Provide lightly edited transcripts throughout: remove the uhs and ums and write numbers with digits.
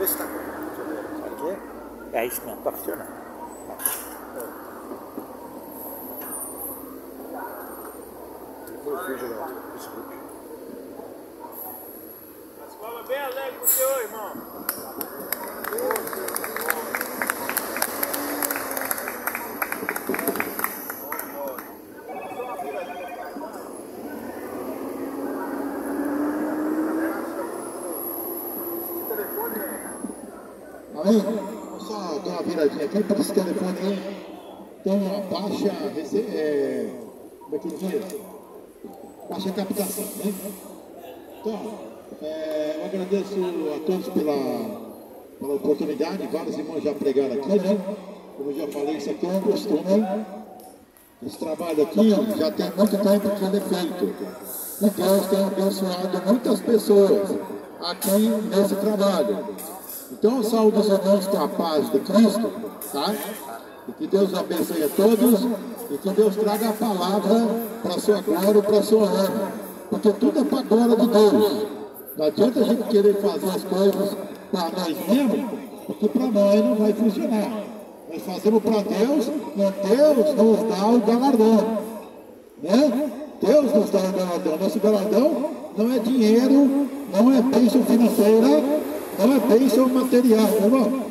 Vê se está. Aqui? É isso mesmo, está funcionando. Depois eu vejo lá no Facebook. A escola bem alegre com o teu irmão. Amém? Vou só dar uma viradinha aqui para esse telefone aí. Tem uma baixa, como é que diz? Baixa captação, né? Então, eu agradeço a todos pela oportunidade. Vários irmãos já pregaram aqui, né? Como eu já falei, isso aqui é um costume. Esse trabalho aqui já tem muito tempo que ele é feito. E Deus tem abençoado muitas pessoas aqui nesse trabalho. Então, eu saúdo os irmãos com a paz de Cristo, tá? E que Deus abençoe a todos e que Deus traga a palavra para a sua glória e para a sua honra. Porque tudo é para a glória de Deus. Não adianta a gente querer fazer as coisas para nós mesmos, porque para nós não vai funcionar. Nós fazemos para Deus e Deus nos dá o galardão. Né? Deus nos dá o galardão. Nosso galardão não é dinheiro, não é bênção financeira, não é bênção material, irmão.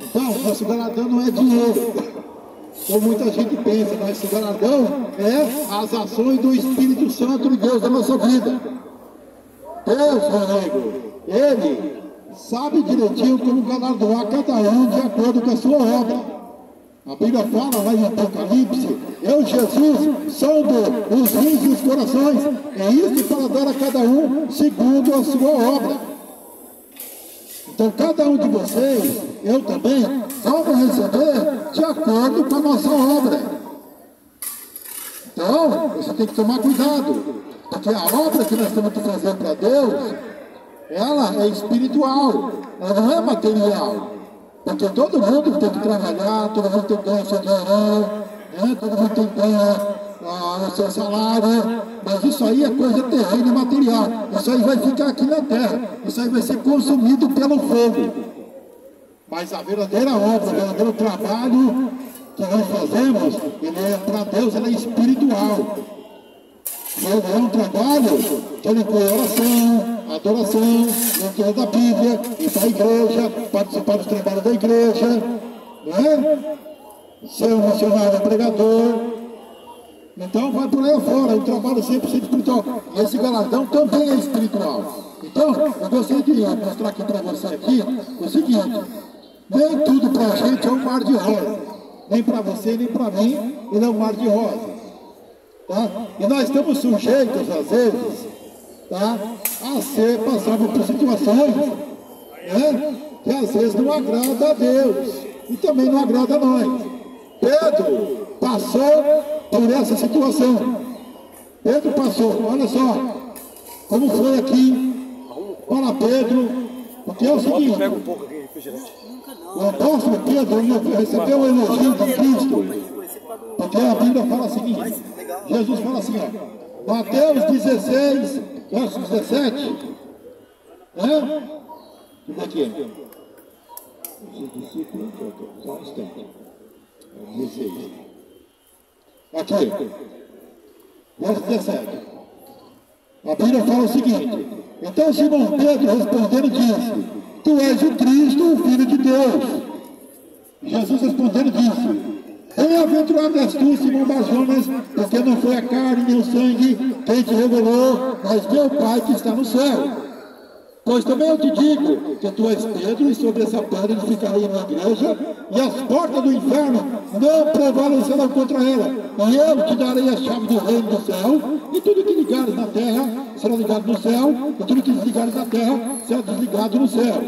Então, nosso galardão não é dinheiro, como muita gente pensa. Nosso galardão é as ações do Espírito Santo de Deus na nossa vida. Deus, meu amigo, Ele sabe direitinho como galardoar cada um de acordo com a sua obra. A Bíblia fala lá em Apocalipse: eu, Jesus, sondo os rins e os corações, é isso para dar a cada um segundo a sua obra. Então, cada um de vocês, eu também, vamos receber de acordo com a nossa obra. Então, você tem que tomar cuidado, porque a obra que nós temos que fazer para Deus, ela é espiritual, ela não é material. Porque todo mundo tem que trabalhar, todo mundo tem que ganhar seu dinheiro, né? Todo mundo tem que ganhar o seu salário, mas isso aí é coisa terrena e material. Isso aí vai ficar aqui na terra, isso aí vai ser consumido pelo fogo. Mas a verdadeira obra, o verdadeiro trabalho que nós fazemos, ele é para Deus, ele é espiritual. É um trabalho que ele inclui oração, adoração, leitura da Bíblia, ir para a igreja, participar dos trabalhos da igreja, né? Ser um missionário pregador. Então vai por aí afora, o trabalho é 100% espiritual. E esse galardão também é espiritual. Então, eu gostaria de mostrar aqui para você aqui o seguinte: nem tudo para a gente é um mar de rosa. Nem para você, nem para mim, ele é um mar de rosa. Tá? E nós estamos sujeitos, às vezes, tá? A passarmos por situações, né? Que às vezes não agrada a Deus e também não agrada a nós. Pedro passou por essa situação. Pedro passou, olha só como foi aqui para Pedro, porque é o seguinte: o apóstolo Pedro recebeu o elogio de Cristo. Porque a Bíblia fala o seguinte, Jesus fala assim, ó, Mateus 16, verso 17, né? Deixa aqui. Só um instante. 16. Aqui. Verso 17. A Bíblia fala o seguinte: então Simão Pedro respondendo disse: tu és o Cristo, o Filho de Deus. Jesus respondendo disse: bem-aventurado és tu, Simão Barjonas, porque não foi a carne nem o sangue quem te revelou, mas meu Pai que está no céu. Pois também eu te digo que tu és Pedro, e sobre essa pedra edificarei na igreja, e as portas do inferno não prevalecerão contra ela. E eu te darei a chave do reino do céu, e tudo que ligares na terra será ligado no céu, e tudo que desligares na terra será desligado no céu.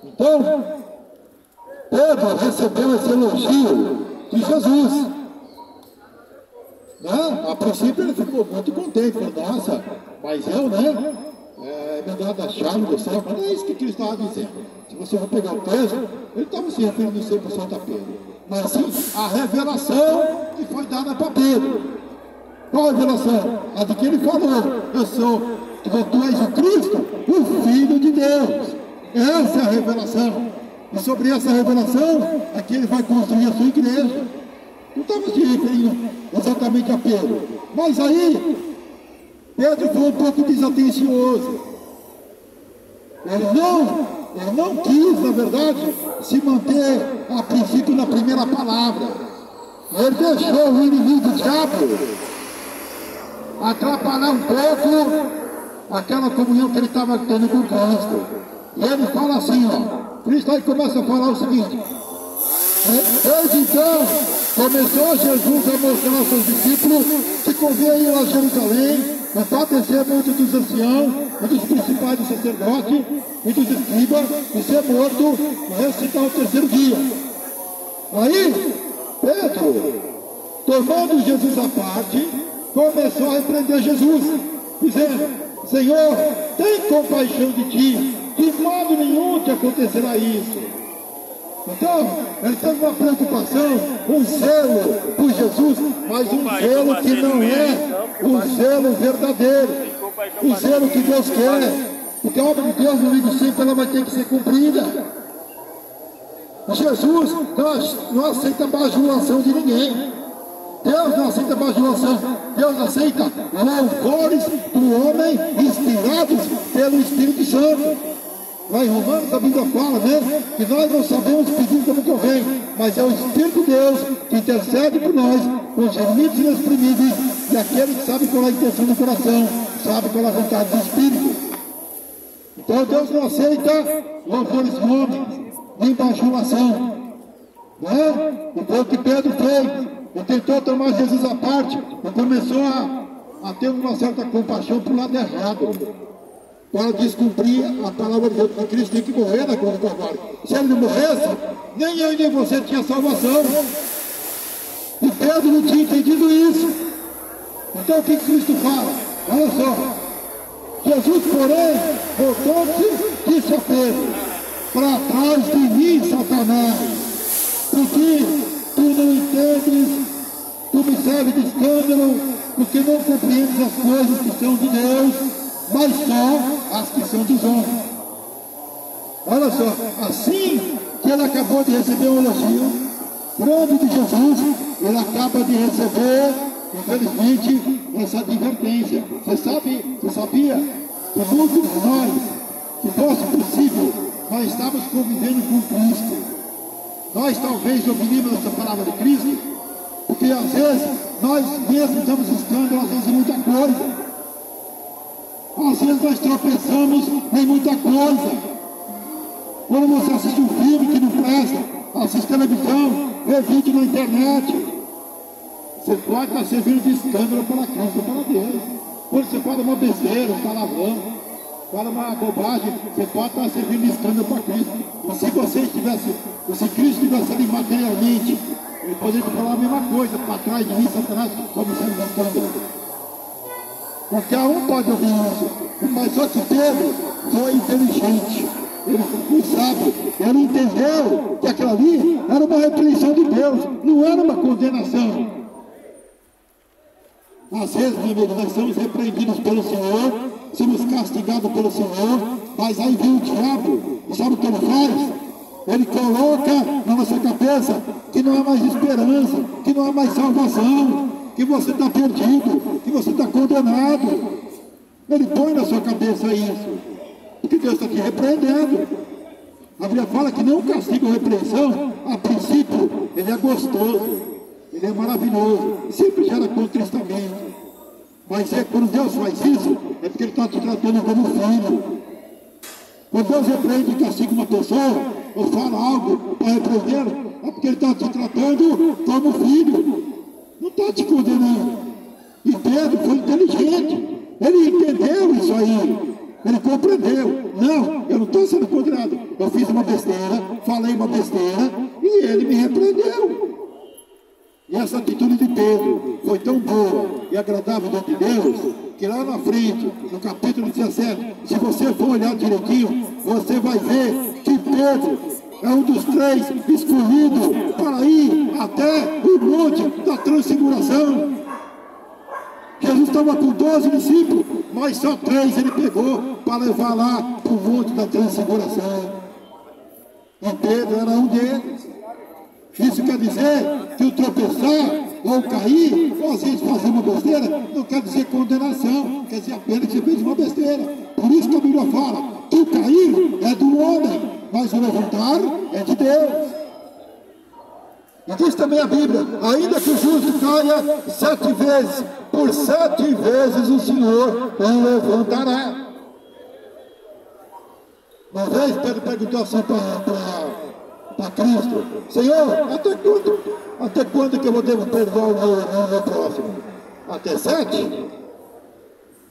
Então, Pedro recebeu esse elogio de Jesus, né? A princípio ele ficou muito contente, falou: nossa, mas eu, né, me dado a chave do céu. Mas não é isso que Cristo estava dizendo. Se você for pegar o texto, ele estava se referindo 100% a Pedro, mas sim a revelação que foi dada para Pedro. Qual a revelação? A de que ele falou, tu és o Cristo, o Filho de Deus. Essa é a revelação. E sobre essa revelação, aqui ele vai construir a sua igreja. Não estava se referindo exatamente a Pedro. Mas aí, Pedro foi um pouco desatencioso. Ele não quis, na verdade, se manter a princípio na primeira palavra. Ele deixou o inimigo, o diabo, atrapalhar um pouco aquela comunhão que ele estava tendo com Cristo. E ele fala assim, ó, Cristo aí começa a falar o seguinte: desde então começou Jesus a mostrar aos seus discípulos que convinha ir a Jerusalém, padecer muito dos anciãos e dos principais dos sacerdotes e dos escribas, e ser morto e ressuscitar o terceiro dia. Aí Pedro, tomando Jesus à parte, começou a repreender Jesus, dizendo: Senhor, tem compaixão de ti, de modo nenhum te acontecerá isso. Então, ele teve uma preocupação, um zelo por Jesus, mas um zelo que não é um zelo verdadeiro, um zelo que Deus quer, porque a obra de Deus, no livro sempre, ela vai ter que ser cumprida. Jesus não aceita bajulação de ninguém. Deus não aceita bajulação. Deus aceita louvores do homem inspirados pelo Espírito Santo. Lá em Romanos a Bíblia fala, né, que nós não sabemos pedir como convém, mas é o Espírito de Deus que intercede por nós, com os gemidos inexprimíveis, e aquele que sabe qual é a intenção do coração, sabe qual é a vontade do Espírito. Então Deus não aceita louvores de homens, nem bajulação, né? E foi o que Pedro fez. Ele tentou tomar Jesus à parte e começou a ter uma certa compaixão para o lado errado, para descumprir a palavra de Deus, que Cristo tem que morrer na cruz do Calvário. Se ele não morresse, nem eu nem você tinha salvação. E Pedro não tinha entendido isso. Então o que Cristo fala? Olha só. Jesus, porém, voltou-se, disse a Pedro: para trás de mim, Satanás, porque tu não entendes, tu me serves de escândalo, porque não compreendes as coisas que são de Deus, mas só as que são dos homens. Olha só, assim que ele acabou de receber um elogio grande de Jesus, ele acaba de receber, infelizmente, essa advertência. Você sabia que muitos de nós, se fosse possível, nós estávamos convivendo com Cristo. Nós talvez ouvimos essa palavra de Cristo, porque às vezes nós mesmos damos escândalo, às vezes em muita coisa. Às vezes nós tropeçamos em muita coisa. Quando você assiste um filme que não presta, assiste televisão, vê vídeo na internet, você pode estar servindo de escândalo para Cristo, para Deus. Quando você fala uma besteira, um palavrão, fala uma bobagem, você pode estar servindo de escândalo para Cristo. Mas se Cristo estivesse ali materialmente, ele poderia falar a mesma coisa: para trás de mim, Satanás, como sendo de escândalo. Qualquer um pode ouvir isso, mas só que Pedro foi inteligente, ele foi sábio, ele entendeu que aquilo ali era uma repreensão de Deus, não era uma condenação. Às vezes, meu amigo, nós somos repreendidos pelo Senhor, somos castigados pelo Senhor, mas aí vem o diabo, e sabe o que ele faz? Ele coloca na nossa cabeça que não há mais esperança, que não há mais salvação, que você está perdido, que você está condenado. Ele põe na sua cabeça isso, porque Deus está te repreendendo. A Bíblia fala que não castiga ou repreensão, a princípio, ele é gostoso, ele é maravilhoso, sempre gera contristamento. Mas quando Deus faz isso, é porque ele está te tratando como filho. Quando Deus repreende e castiga uma pessoa, ou fala algo para repreender, é porque ele está te tratando como filho. Não está te condenando. E Pedro foi inteligente. Ele entendeu isso aí. Ele compreendeu. Não, eu não estou sendo condenado. Eu fiz uma besteira, falei uma besteira, e ele me repreendeu. E essa atitude de Pedro foi tão boa e agradável diante de Deus, que lá na frente, no capítulo 17, se você for olhar direitinho, você vai ver que Pedro é um dos 3 escolhidos para ir até o monte da transfiguração. Jesus estava com 12 discípulos, mas só 3 ele pegou para levar lá para o monte da transfiguração. E Pedro era um deles. Isso quer dizer que o tropeçar ou cair, ou às vezes fazer uma besteira, não quer dizer condenação, quer dizer apenas que você fez uma besteira. Por isso que a Bíblia fala que o cair é do homem, mas o levantar é de Deus. E diz também a Bíblia, ainda que o justo caia 7 vezes, por 7 vezes o Senhor o levantará. Uma vez Pedro perguntou assim para Cristo: Senhor, até quando que eu devo perdoar o meu próximo? Até 7?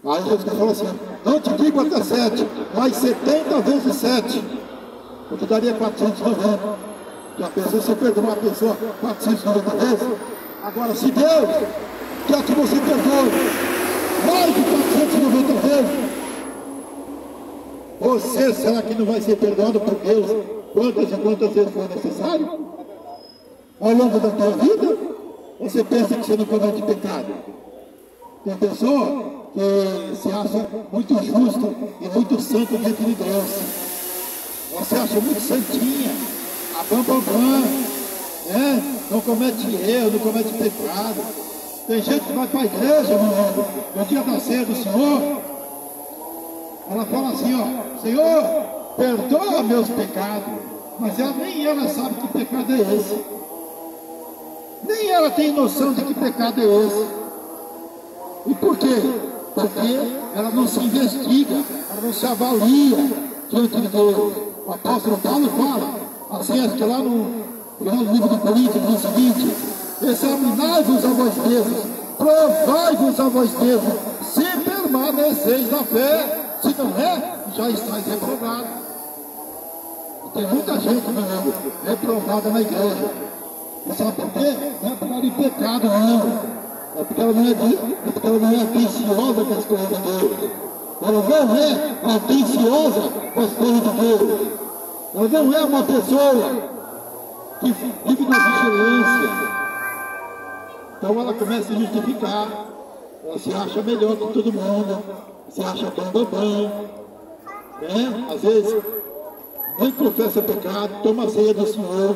Aí Jesus falou assim: não te digo até 7, mas 70 vezes 7, eu te daria 490. Já pensou se eu perdoar uma pessoa 490 vezes? Agora, se Deus quer que você perdoe mais de 490 vezes, você será que não vai ser perdoado por Deus quantas e quantas vezes for necessário? Ao longo da tua vida? Você pensa que você não comete pecado? Tem pessoa que se acha muito justo e muito santo diante de Deus. Você acha muito santinha, a bam, né? Não comete erro, não comete pecado. Tem gente que vai para a igreja no dia da ceia do Senhor. Ela fala assim, ó: Senhor, perdoa meus pecados. Mas nem ela sabe que pecado é esse. Nem ela tem noção de que pecado é esse. E por quê? Porque ela não se investiga, ela não se avalia diante de Deus. O apóstolo Paulo fala, assim, acho que lá no livro de Coríntios, diz o seguinte: examinai-vos a vós mesmos, provai-vos a vós mesmos, se permaneceis na fé. Se não é, já estáis reprovados. Tem muita gente, meu amigo, reprovada na igreja. E sabe por quê? Não é por causa de pecado, não. É porque ela não é atenciosa com as coisas de Deus. Ela não é atenciosa com as coisas de Deus. Ela não é uma pessoa que vive na vigilância. Então ela começa a justificar. Ela se acha melhor que todo mundo. Se acha bem, né? Às vezes nem confessa pecado, toma a ceia do Senhor.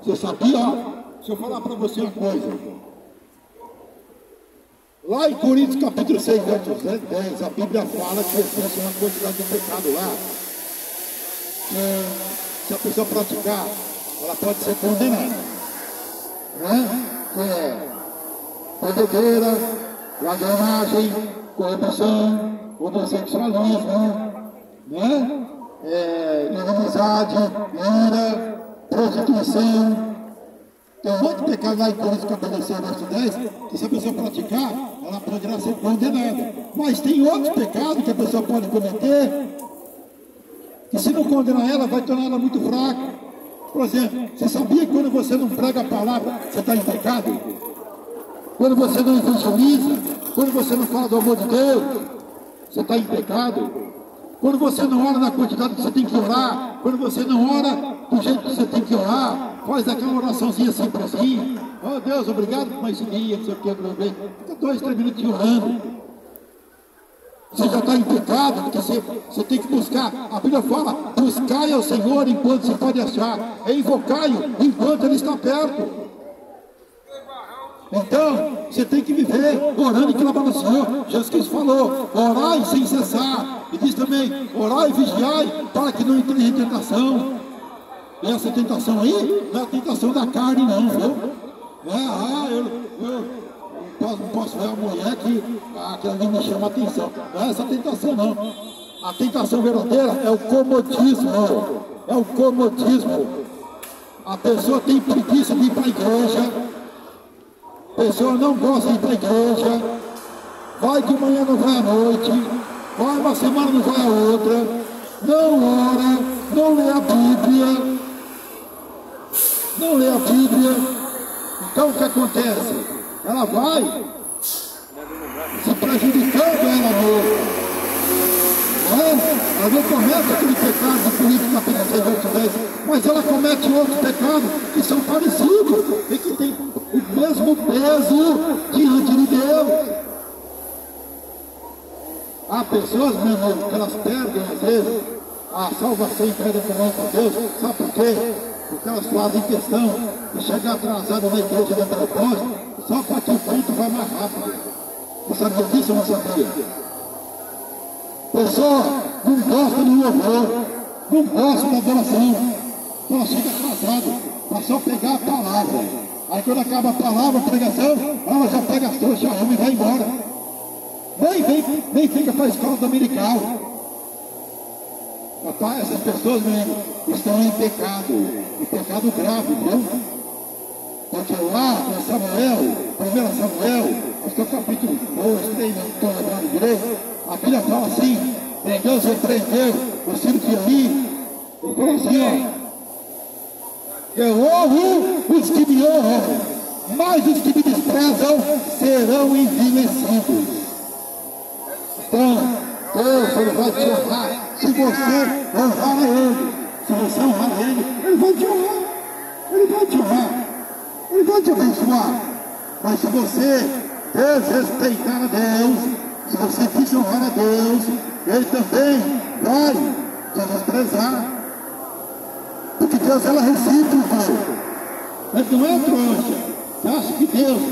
Você sabia? Deixa eu falar para você uma coisa. Lá em Coríntios capítulo 6, verso 10, a Bíblia fala que existe uma quantidade de pecado lá, que se a pessoa praticar, ela pode ser condenada, né? Que é bebedeira, ladronagem, corrupção, homossexualismo, né? Inimizade, ira, prostituição. Tem um monte de pecado lá em Coríntios capítulo 6, verso 10, que se a pessoa praticar, ela poderá ser condenada. Mas tem outros pecados que a pessoa pode cometer, que se não condenar ela, vai tornar ela muito fraca. Por exemplo, você sabia que quando você não prega a palavra, você está em pecado? Quando você não evangeliza, quando você não fala do amor de Deus, você está em pecado. Quando você não ora na quantidade que você tem que orar, quando você não ora do jeito que você tem que orar, faz aquela oraçãozinha simplesinha: oh Deus, obrigado por mais esse dia, não sei o que, fica 2, 3 minutos orando. Você já está em pecado, porque você tem que buscar. A Bíblia fala: buscai ao Senhor enquanto se pode achar, e invocai-o enquanto Ele está perto. Então, você tem que viver orando e clamando ao Senhor. Jesus Cristo falou: orai sem cessar. E diz também: orai e vigiai, para que não entre em tentação. E essa tentação aí não é a tentação da carne, não, viu? Eu não posso ver a mulher que ali me chama a atenção. Não é essa tentação, não. A tentação verdadeira é o comodismo. É o comodismo. A pessoa tem preguiça de ir para a igreja. A pessoa não gosta de ir para a igreja. Vai de manhã, não vai à noite. Vai uma semana, não vai a outra. Não ora, não lê a Bíblia. Não lê a Bíblia. Então o que acontece? Ela vai se prejudicando ela mesma. Ela não comete aquele pecado de Coríntios capítulo 6, verso 10, mas ela comete outros pecados que são parecidos e que têm o mesmo peso diante de Deus. Há pessoas, meu irmão, que elas perdem, às vezes, a salvação e perdem a comunhão com Deus. Sabe por quê? Porque elas fazem questão de chegar atrasado na igreja da propósito, só para que o culto vá mais rápido. Você sabia disso ou não sabia? Pessoa não gosta do louvor, não gosta da adoração, ela chega atrasado, para só pegar a palavra. Aí quando acaba a palavra, a pregação, ela já pega as trouxas, arruma e vai embora. Nem fica para a escola dominical. Papai, essas pessoas mesmo estão em pecado grave, viu? Porque lá em Samuel, 1 Samuel, acho que é o capítulo 2, 3, não estou lembrando direito, a Bíblia fala assim, Deus repreendeu o filho de Eli, ele falou assim, ó, eu honro os que me honram, mas os que me desprezam serão envilecidos. Então, Deus, ele vai te honrar se você honrar a Ele. Se você honrar a Ele, Ele vai te honrar. Ele vai te honrar. Ele vai te abençoar. Mas se você desrespeitar a Deus, se você desonrar a Deus, Ele também vai te desprezar. Porque Deus, ela é recíproca. Ele não é trouxa. Você acha que Deus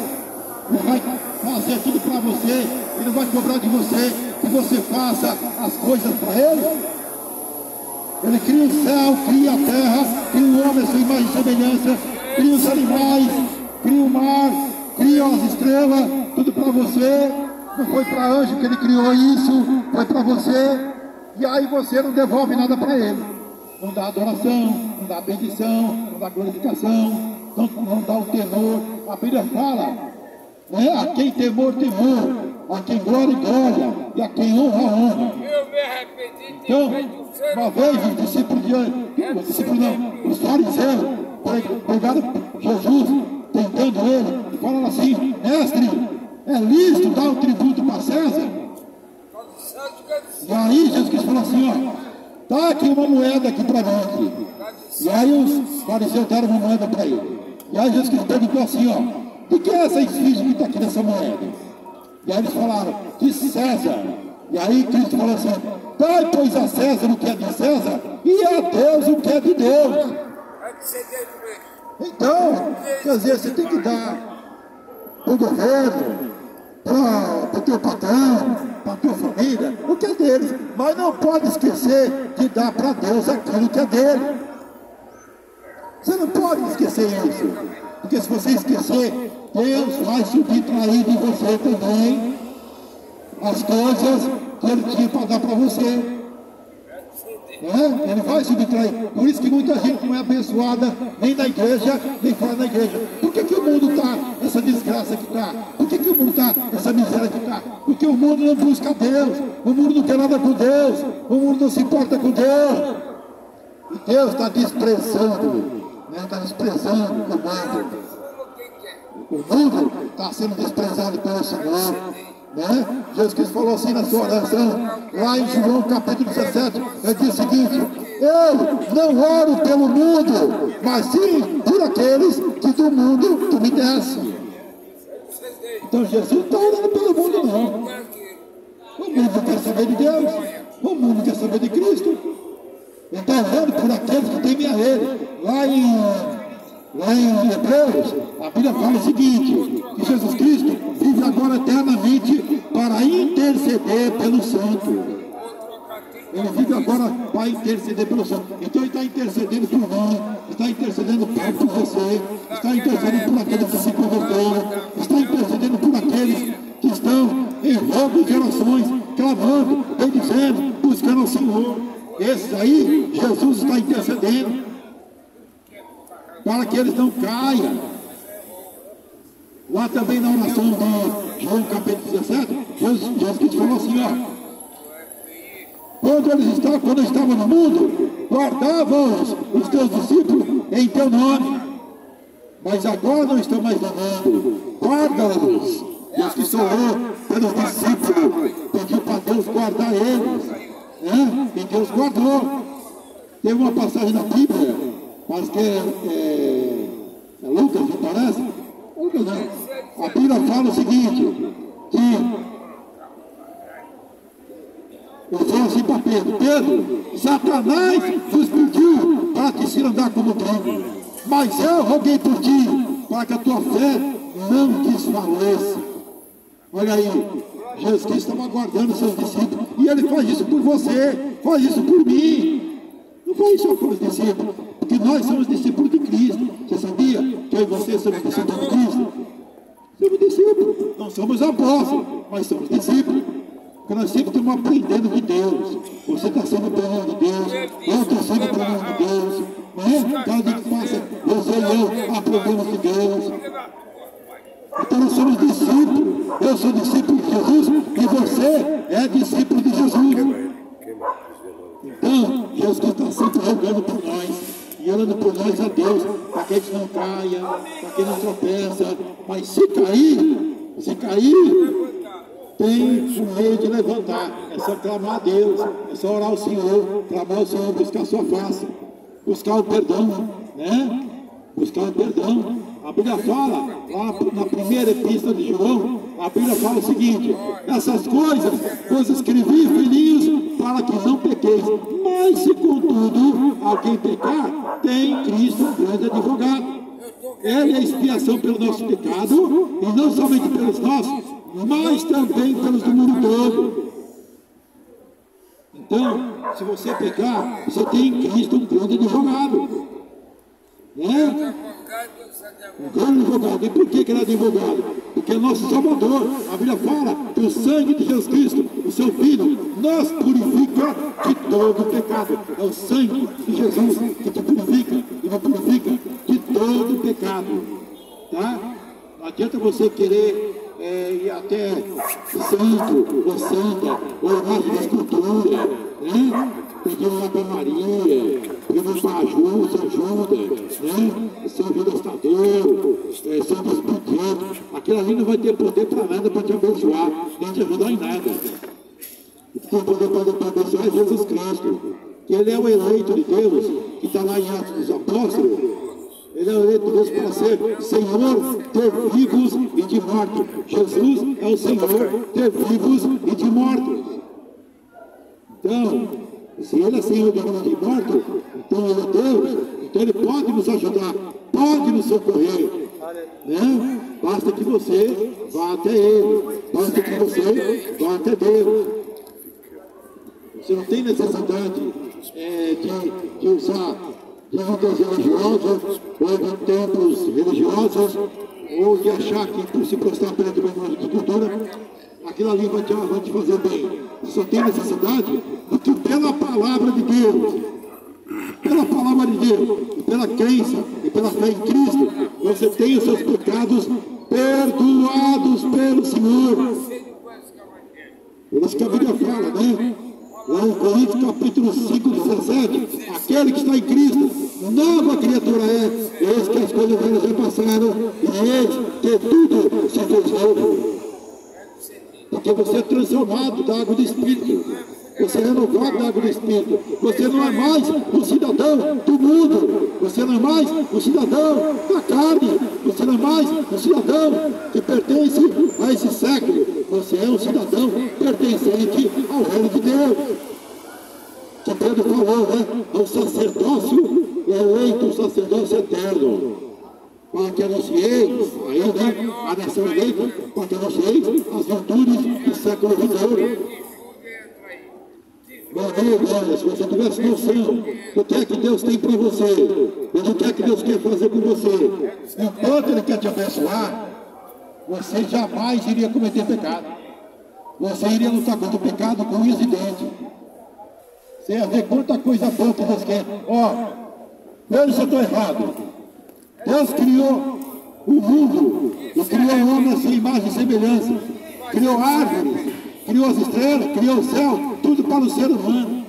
vai fazer tudo para você? Ele vai cobrar de você que você faça as coisas para Ele? Ele cria o céu, cria a terra, cria o homem a sua imagem e semelhança, cria os animais, cria o mar, cria as estrelas, tudo para você. Não foi para anjo que Ele criou isso, foi para você. E aí você não devolve nada para Ele. Não dá adoração, não dá bendição, não dá glorificação, não dá o temor. A Bíblia fala, né? A quem temor, temor, a quem glória, glória, e a quem honra, honra. Eu me arrependi. Então, uma vez os fariseus pegaram Jesus, tentando ele, e falaram assim, mestre, é lícito dar o tributo para César? E aí Jesus falou assim, ó, dá aqui uma moeda aqui para mim. E aí os fariseus deram uma moeda para ele. E aí Jesus perguntou assim, ó, de que é essa esfinge que está aqui nessa moeda? E aí eles falaram, de César. E aí Cristo falou assim, dai pois a César o que é de César, e a Deus o que é de Deus. Então, quer dizer, você tem que dar para o governo, para o teu patrão, para a tua família, o que é deles. Mas não pode esquecer de dar para Deus aquilo que é dele. Você não pode esquecer isso. Porque se você esquecer, Deus vai subtrair de você também as coisas que Ele tinha para dar para você. Ele vai subtrair. Por isso que muita gente não é abençoada nem na igreja, nem fora da igreja. Por que o mundo está essa desgraça que está? Por que o mundo está essa miséria que está? Porque o mundo não busca Deus. O mundo não quer nada com Deus. O mundo não se importa com Deus. E Deus está desprezando. Está desprezando o mundo. O mundo está sendo desprezado pelo Senhor. Jesus Cristo falou assim na sua oração, lá em João capítulo 17, ele diz o seguinte, eu não oro pelo mundo, mas sim por aqueles que do mundo tu me desse. Então Jesus não está orando pelo mundo não. O mundo quer saber de Deus, o mundo quer saber de Cristo. Ele está orando por aqueles que temem a Ele. Lá em Hebreus, a Bíblia fala o seguinte, que Jesus Cristo vive agora eternamente para interceder pelo santo. Ele vive agora para interceder pelo santo. Então ele está intercedendo por nós, está intercedendo por você, está intercedendo por aqueles que se converteram, está intercedendo por aqueles que estão em várias gerações, clamando, bendizendo, buscando ao Senhor. Esses aí, Jesus está intercedendo para que eles não caiam. Lá também na oração de João capítulo 17, Jesus Cristo falou assim, ó, quando eu estava no mundo, guardavam os teus discípulos em teu nome, mas agora não estão mais no mundo, guarda-os. Deus que orou pelos discípulos, pediu para Deus guardar eles, e Deus guardou. Tem uma passagem na Bíblia, mas que é Lucas, me parece? Lucas não. A Bíblia fala o seguinte, que Ele falou assim para Pedro: Pedro, Satanás vos pediu para te se andar como trigo, mas eu roguei por ti, para que a tua fé não desfaleça. Olha aí, Jesus Cristo estava aguardando os seus discípulos, e Ele faz isso por você, faz isso por mim. Não faz isso por os discípulos, porque nós somos discípulos de Cristo. Você sabia que eu e você somos discípulos de Cristo? Somos discípulos, não somos apóstolos, mas somos discípulos. Porque nós sempre estamos aprendendo de Deus. Você está sendo aprendendo de Deus, eu estou sendo aprendendo de Deus. Né? Cada dia que passa, você e eu aprendemos de Deus. Então nós somos discípulos. Eu sou discípulo de Jesus e você é discípulo de Jesus. Então, Jesus está sempre rogando por nós e orando por nós a Deus, para que a gente não caia, para que não tropeça. Mas se cair, tem um meio de levantar. É só clamar a Deus, é só orar ao Senhor, clamar ao Senhor, buscar a sua face, buscar o perdão, né? Buscar o perdão. A Bíblia fala, lá na primeira epístola de João, a Bíblia fala o seguinte: essas coisas escrevi, filhinhos, para que não pequeis. Mas se contudo alguém pecar, tem Cristo um grande advogado. Ele é a expiação pelo nosso pecado, e não somente pelos nossos, mas também pelos do mundo todo. Então, se você pecar, você tem em Cristo um grande advogado. Né? Um grande advogado. E por que ele é advogado? Porque é nosso Salvador. A Bíblia fala que o sangue de Jesus Cristo, o seu Filho, nos purifica de todo pecado. É o sangue de Jesus que te purifica e nos purifica de todo pecado. Tá? Não adianta você querer ir até santo ou santa, ou imagem de escultura, né? Pedindo uma Ave Maria, pedindo para ajuda, né? São Judas Tadeu, São Despedido. Aquilo ali não vai ter poder para nada, para te abençoar, nem te ajudar em nada. O que tem poder para abençoar é Jesus Cristo, que Ele é o eleito de Deus, que está lá em Atos dos Apóstolos. Ele é o eleito de Deus para ser Senhor de vivos e de mortos. Jesus é o Senhor de vivos e de mortos. Então, se Ele é Senhor de vivos e de mortos, então Ele é Deus, então Ele pode nos ajudar, pode nos socorrer. Né? Basta que você vá até Ele, basta que você vá até Deus. Você não tem necessidade de usar juntas religiosas, ou de templos religiosos, ou de achar que por se prostrar perante uma imagem de cultura, aquilo ali vai te fazer bem. Você só tem necessidade do que pela palavra de Deus, pela palavra de Deus, e pela crença e pela fé em Cristo, você tem os seus pecados perdoados pelo Senhor. Por isso que a Bíblia fala, né? Lá em Coríntios capítulo 5, 17, aquele que está em Cristo, nova criatura é, eis que as coisas velhas já passaram, e eis que tudo se fez novo. Porque você é transformado da água do Espírito, você é renovado da água do Espírito, você não é mais um cidadão do mundo, você não é mais um cidadão da carne, você não é mais um cidadão que pertence a esse século, você é um cidadão pertencente ao reino de Deus. Que Pedro falou, né? Ao sacerdócio eleito, o sacerdócio eterno, para que anuncieis, aí, né? A nação eleita, para que anuncieis as virtudes do século vindouro. Meu amigo, olha, se você tivesse noção do que é que Deus tem para você, e do que é que Deus quer fazer com você, enquanto Ele quer te abençoar, você jamais iria cometer pecado. Você iria lutar contra o pecado com unhas e dentes. Você ia ver quanta coisa boa que Deus quer. Ó, veja se eu estou errado. Deus criou o mundo e criou o homem a sua imagem e semelhança. Criou árvores, criou as estrelas, criou o céu, tudo para o ser humano.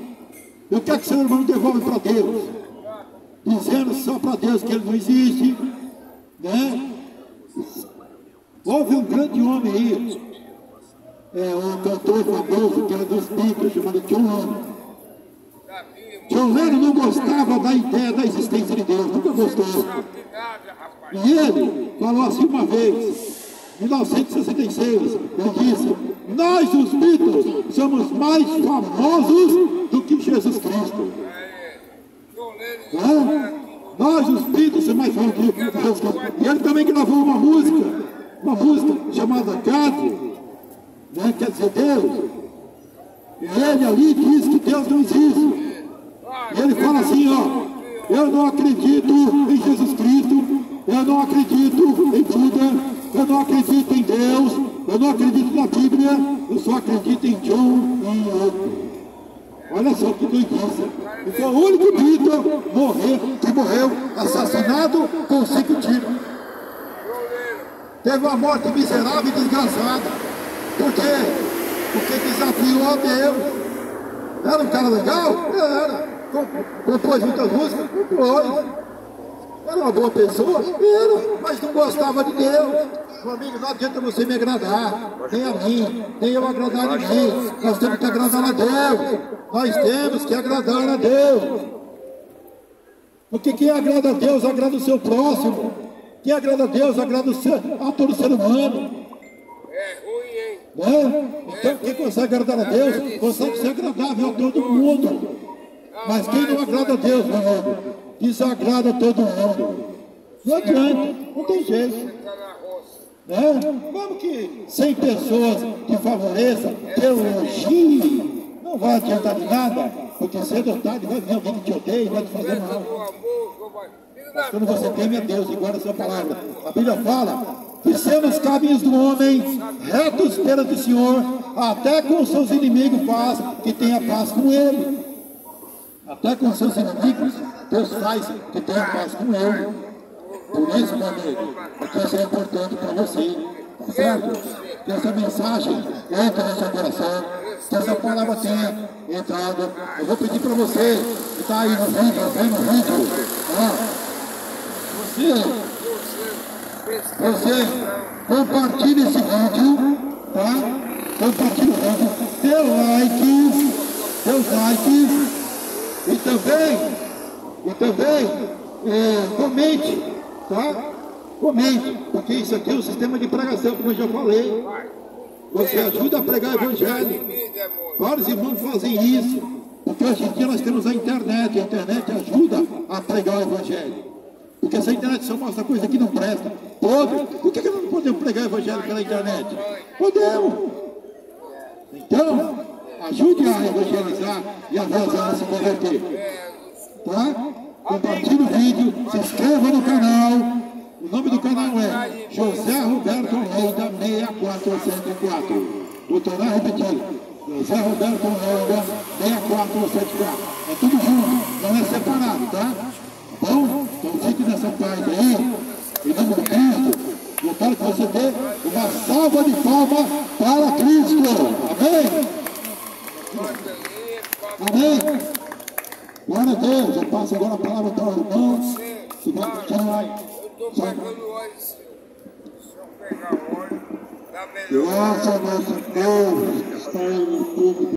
E o que é que o ser humano devolve para Deus? Dizendo só para Deus que Ele não existe, né? Houve um grande homem aí, um cantor famoso que era dos Beatles, chamado John Lennon. John Lennon não gostava da ideia da existência de Deus, nunca gostou. E ele falou assim uma vez, em 1966, ele disse: nós, os Beatles, somos mais famosos do que Jesus Cristo. Nós, os Beatles, somos mais famosos do que Jesus Cristo. E ele também gravou uma música chamada God, né? Quer dizer Deus. E ele ali diz que Deus não existe. E ele fala assim, ó, eu não acredito em Jesus Cristo, eu não acredito em Buda, eu não acredito em Deus, eu não acredito na Bíblia, eu só acredito em John e em outro. Olha só que doidice. E foi o único Beatle que morreu assassinado com 5 tiros. Teve uma morte miserável e desgraçada. Por quê? Porque desafiou a Deus. Era um cara legal? Era. Compôs muitas músicas? Compôs. Era uma boa pessoa? Era. Mas não gostava de Deus. Meu amigo, não adianta você me agradar, nem a mim, nem eu agradar a ninguém. Nós temos que agradar a Deus. Nós temos que agradar a Deus. Porque quem agrada a Deus, agrada o seu próximo. Quem agrada a Deus, agrada a todo ser humano. Né? Então, quem consegue agradar a Deus, consegue ser agradável a todo mundo. Mas quem não agrada a Deus, meu amigo, desagrada a todo mundo. Não adianta, não tem jeito. Né? Como que 100 pessoas te favoreçam, te elogiem, não vai adiantar de nada, porque cedo ou tarde vai vir alguém que te odeia e vai te fazer mal. Mas quando você teme a Deus e guarda a sua palavra, a Bíblia fala que sendo os caminhos do homem retos perante o Senhor, até com os seus inimigos faz que tenha paz com ele. Até com os seus inimigos, Deus faz que tenha paz com ele. Por isso, meu amigo, porque isso é importante para você, tá certo? Que essa mensagem entre no seu coração, que essa palavra tenha entrado. Eu vou pedir para você que está aí no vídeo, vem no vídeo, você compartilhe esse vídeo, tá? Compartilhe o vídeo, dê likes e também comente, tá? Comente, porque isso aqui é um sistema de pregação, como eu já falei. Você ajuda a pregar o evangelho. Vários irmãos fazem isso, porque hoje em dia nós temos a internet ajuda a pregar o evangelho. Porque essa internet só mostra coisa que não presta. Por que nós não podemos pregar o evangelho pela internet? Podemos. Então, ajude a evangelizar e a voz se converter. Tá? Compartilhe o vídeo, se inscreva no canal. O nome do canal é José Roberto Almeida 6474. Doutorado repetir. José Roberto Almeida 6474. É tudo junto, não é separado, tá? Bom, então fique nessa paz aí, em nome de Cristo. Eu quero que você dê uma salva de palmas para Cristo. Amém? Amém? Glória a Deus. Eu passo agora a palavra para o irmão. Se vai continuar. Graças a nosso Deus está em tudo.